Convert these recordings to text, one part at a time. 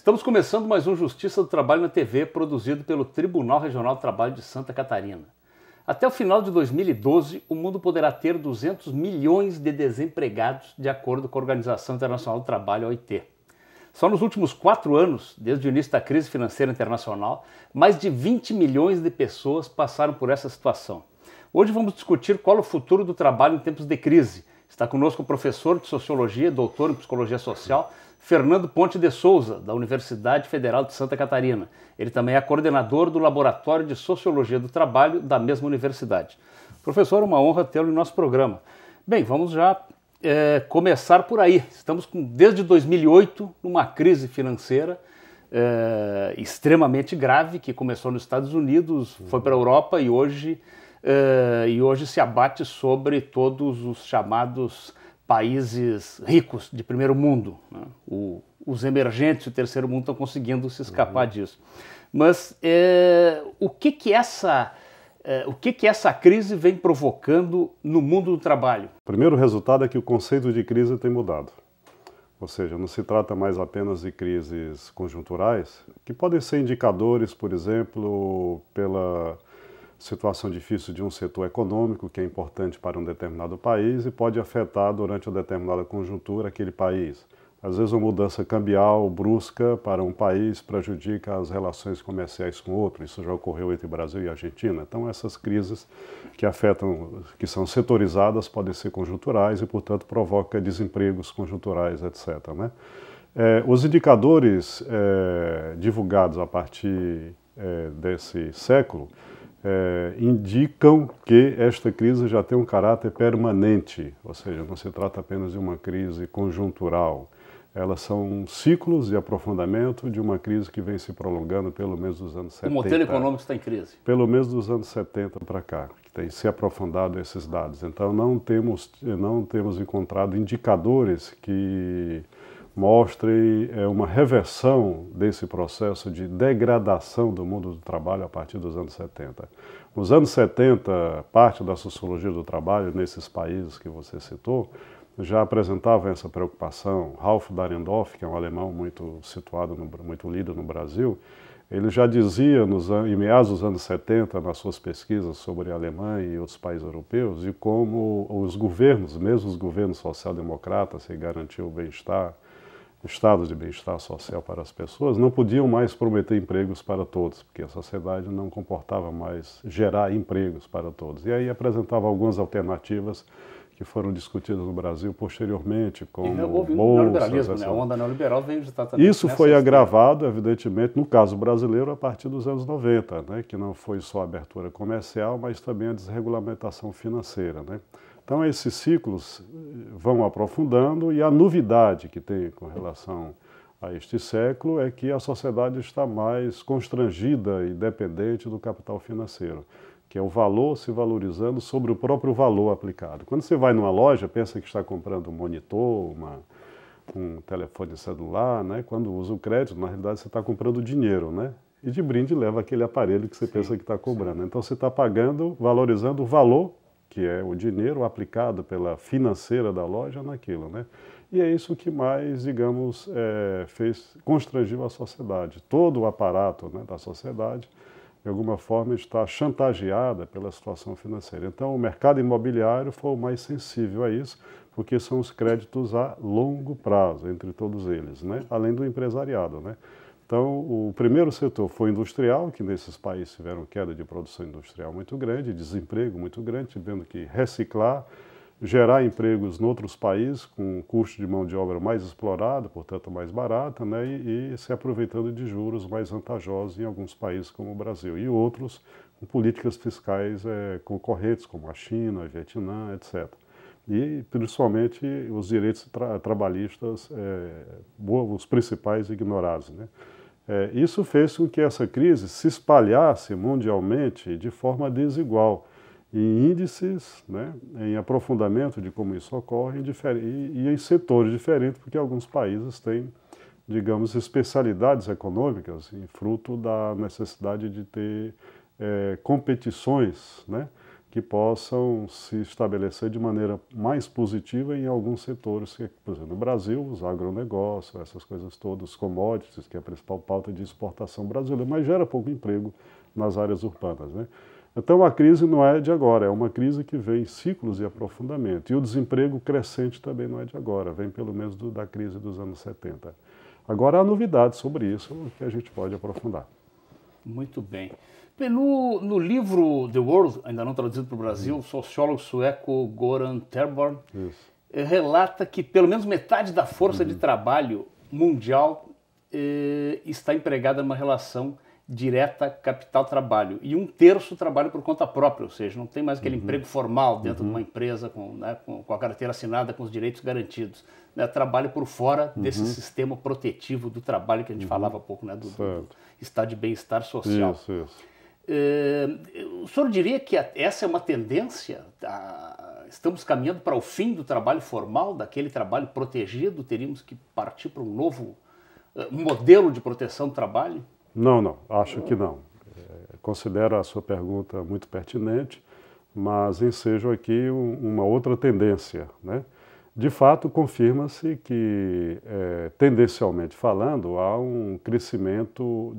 Estamos começando mais um Justiça do Trabalho na TV, produzido pelo Tribunal Regional do Trabalho de Santa Catarina. Até o final de 2012, o mundo poderá ter 200 milhões de desempregados, de acordo com a Organização Internacional do Trabalho, a OIT. Só nos últimos 4 anos, desde o início da crise financeira internacional, mais de 20 milhões de pessoas passaram por essa situação. Hoje vamos discutir qual é o futuro do trabalho em tempos de crise. Está conosco o professor de Sociologia, doutor em Psicologia Social, Fernando Ponte de Souza, da Universidade Federal de Santa Catarina. Ele também é coordenador do Laboratório de Sociologia do Trabalho da mesma universidade. Professor, é uma honra tê-lo em nosso programa. Bem, vamos já começar por aí. Estamos desde 2008 numa crise financeira extremamente grave, que começou nos Estados Unidos, foi para a Europa e hoje se abate sobre todos os chamados países ricos de primeiro mundo, né? Os emergentes e o terceiro mundo estão conseguindo se escapar disso. Mas o que essa crise vem provocando no mundo do trabalho? O primeiro resultado é que o conceito de crise tem mudado. Ou seja, não se trata mais apenas de crises conjunturais, que podem ser indicadores, por exemplo, pela situação difícil de um setor econômico que é importante para um determinado país e pode afetar durante uma determinada conjuntura aquele país. Às vezes uma mudança cambial brusca para um país prejudica as relações comerciais com outro. Isso já ocorreu entre Brasil e Argentina. Então essas crises que afetam, que são setorizadas, podem ser conjunturais e, portanto, provoca desempregos conjunturais, etc., né? Os indicadores divulgados a partir desse século indicam que esta crise já tem um caráter permanente, ou seja, não se trata apenas de uma crise conjuntural. Elas são ciclos de aprofundamento de uma crise que vem se prolongando pelo menos dos anos 70. O modelo econômico está em crise? Pelo menos dos anos 70 para cá, que tem se aprofundado esses dados. Então não temos encontrado indicadores que mostrem uma reversão desse processo de degradação do mundo do trabalho a partir dos anos 70. Nos anos 70, parte da sociologia do trabalho, nesses países que você citou, já apresentava essa preocupação. Ralph Dahrendorf, que é um alemão muito situado, muito lido no Brasil, ele já dizia em meados dos anos 70, nas suas pesquisas sobre a Alemanha e outros países europeus, de como os governos, mesmo os governos social-democratas, que garantiam o bem-estar, estados de bem-estar social para as pessoas, não podiam mais prometer empregos para todos, porque a sociedade não comportava mais gerar empregos para todos. E aí apresentava algumas alternativas que foram discutidas no Brasil posteriormente, como houve bolsas, né? A onda neoliberal veio justamente isso foi agravado, evidentemente, no caso brasileiro, a partir dos anos 90, né? Que não foi só a abertura comercial, mas também a desregulamentação financeira, né? Então esses ciclos vão aprofundando e a novidade que tem com relação a este século é que a sociedade está mais constrangida e dependente do capital financeiro, que é o valor se valorizando sobre o próprio valor aplicado. Quando você vai numa loja, pensa que está comprando um monitor, um telefone celular, né? Quando usa o crédito, na realidade você está comprando dinheiro, né? E de brinde leva aquele aparelho que você pensa que está cobrando. Então você está pagando, valorizando o valor, que é o dinheiro aplicado pela financeira da loja naquilo, né? E é isso que mais, digamos, constrangiu a sociedade. Todo o aparato, né, da sociedade, de alguma forma, está chantageada pela situação financeira. Então, o mercado imobiliário foi o mais sensível a isso, porque são os créditos a longo prazo, entre todos eles, né? Além do empresariado, né? Então, o primeiro setor foi industrial, que nesses países tiveram queda de produção industrial muito grande, desemprego muito grande, tivendo que reciclar, gerar empregos em outros países com um custo de mão de obra mais explorado, portanto mais barata, né, e se aproveitando de juros mais vantajosos em alguns países como o Brasil, e outros com políticas fiscais concorrentes, como a China, o Vietnã, etc. E principalmente os direitos trabalhistas, os principais ignorados, né? Isso fez com que essa crise se espalhasse mundialmente de forma desigual, em índices, né, em aprofundamento de como isso ocorre e em setores diferentes, porque alguns países têm, digamos, especialidades econômicas, fruto da necessidade de ter competições, né, que possam se estabelecer de maneira mais positiva em alguns setores, que, por exemplo, no Brasil, os agronegócios, essas coisas todas, commodities, que é a principal pauta de exportação brasileira, mas gera pouco emprego nas áreas urbanas, né? Então a crise não é de agora, é uma crise que vem em ciclos de aprofundamento. E o desemprego crescente também não é de agora, vem pelo menos da crise dos anos 70. Agora há novidades sobre isso que a gente pode aprofundar. Muito bem. No livro The World, ainda não traduzido para o Brasil, o sociólogo sueco Goran Terborn relata que pelo menos metade da força de trabalho mundial está empregada numa relação direta capital-trabalho, e 1/3 trabalha por conta própria, ou seja, não tem mais aquele emprego formal dentro de uma empresa com a carteira assinada, com os direitos garantidos, né? Trabalho por fora desse sistema protetivo do trabalho que a gente falava há pouco, né? do estado de bem-estar social. Isso. O senhor diria que essa é uma tendência? Estamos caminhando para o fim do trabalho formal, daquele trabalho protegido? Teríamos que partir para um novo modelo de proteção do trabalho? Não, acho que não. Considero a sua pergunta muito pertinente, mas ensejo aqui uma outra tendência, né? De fato, confirma-se que, tendencialmente falando, há um crescimento,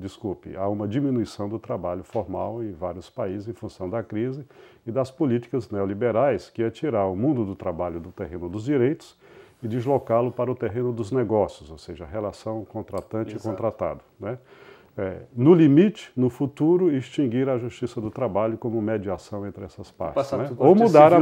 há uma diminuição do trabalho formal em vários países em função da crise e das políticas neoliberais, que é tirar o mundo do trabalho do terreno dos direitos e deslocá-lo para o terreno dos negócios, ou seja, a relação contratante e contratado, né? No limite, no futuro, extinguir a justiça do trabalho como mediação entre essas partes. Né? Ou mudar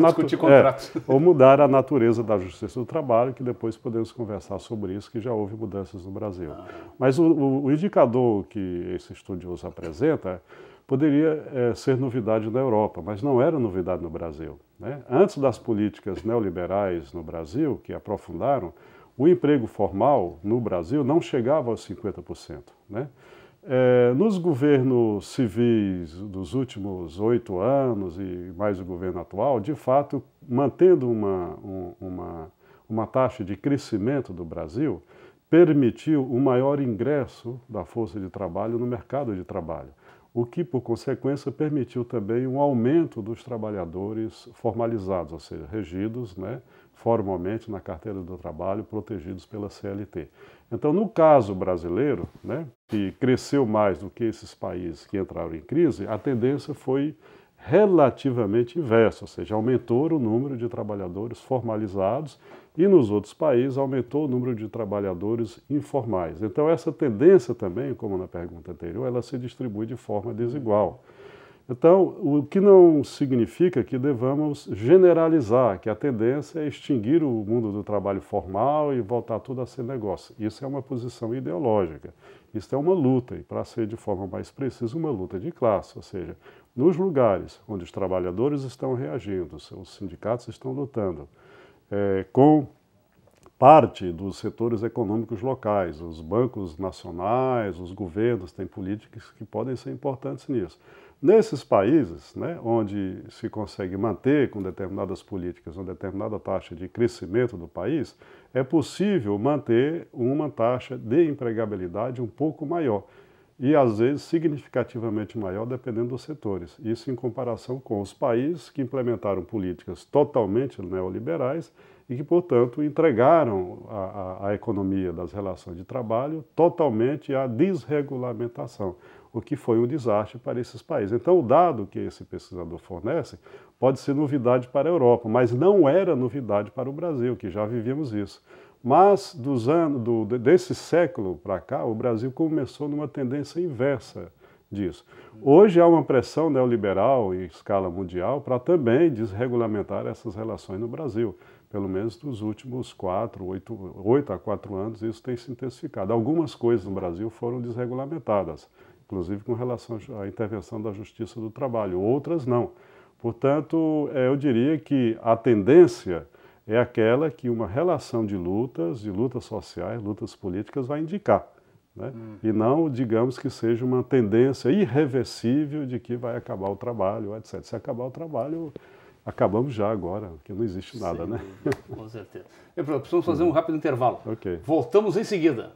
a natureza da justiça do trabalho, que depois podemos conversar sobre isso, que já houve mudanças no Brasil. Mas o indicador que esse estudioso apresenta poderia ser novidade na Europa, mas não era novidade no Brasil. Né? Antes das políticas neoliberais no Brasil, que aprofundaram, o emprego formal no Brasil não chegava aos 50%. Né? Nos governos civis dos últimos 8 anos e mais o governo atual, de fato, mantendo uma taxa de crescimento do Brasil, permitiu um maior ingresso da força de trabalho no mercado de trabalho, o que, por consequência, permitiu também um aumento dos trabalhadores formalizados, ou seja, regidos, né, formalmente na carteira do trabalho, protegidos pela CLT. Então, no caso brasileiro, né, que cresceu mais do que esses países que entraram em crise, a tendência foi relativamente inversa, ou seja, aumentou o número de trabalhadores formalizados e nos outros países aumentou o número de trabalhadores informais. Então, essa tendência também, como na pergunta anterior, ela se distribui de forma desigual. Então, o que não significa que devamos generalizar, que a tendência é extinguir o mundo do trabalho formal e voltar tudo a ser negócio. Isso é uma posição ideológica. Isso é uma luta, e para ser de forma mais precisa, uma luta de classe. Ou seja, nos lugares onde os trabalhadores estão reagindo, os sindicatos estão lutando, com parte dos setores econômicos locais, os bancos nacionais, os governos têm políticas que podem ser importantes nisso. Nesses países, né, onde se consegue manter com determinadas políticas uma determinada taxa de crescimento do país, é possível manter uma taxa de empregabilidade um pouco maior e, às vezes, significativamente maior, dependendo dos setores. Isso em comparação com os países que implementaram políticas totalmente neoliberais e que, portanto, entregaram a economia das relações de trabalho totalmente à desregulamentação, o que foi um desastre para esses países. Então, o dado que esse pesquisador fornece pode ser novidade para a Europa, mas não era novidade para o Brasil, que já vivíamos isso. Mas, desse século para cá, o Brasil começou numa tendência inversa disso. Hoje há uma pressão neoliberal em escala mundial para também desregulamentar essas relações no Brasil. Pelo menos nos últimos 8 a 4 anos, isso tem se intensificado. Algumas coisas no Brasil foram desregulamentadas, inclusive com relação à intervenção da Justiça do Trabalho, outras não. Portanto, eu diria que a tendência é aquela que uma relação de lutas sociais, lutas políticas, vai indicar. Né? E não, digamos, que seja uma tendência irreversível de que vai acabar o trabalho, etc. Se acabar o trabalho, acabamos já agora, porque não existe nada, né? Com certeza. Precisamos fazer um rápido intervalo. Okay. Voltamos em seguida.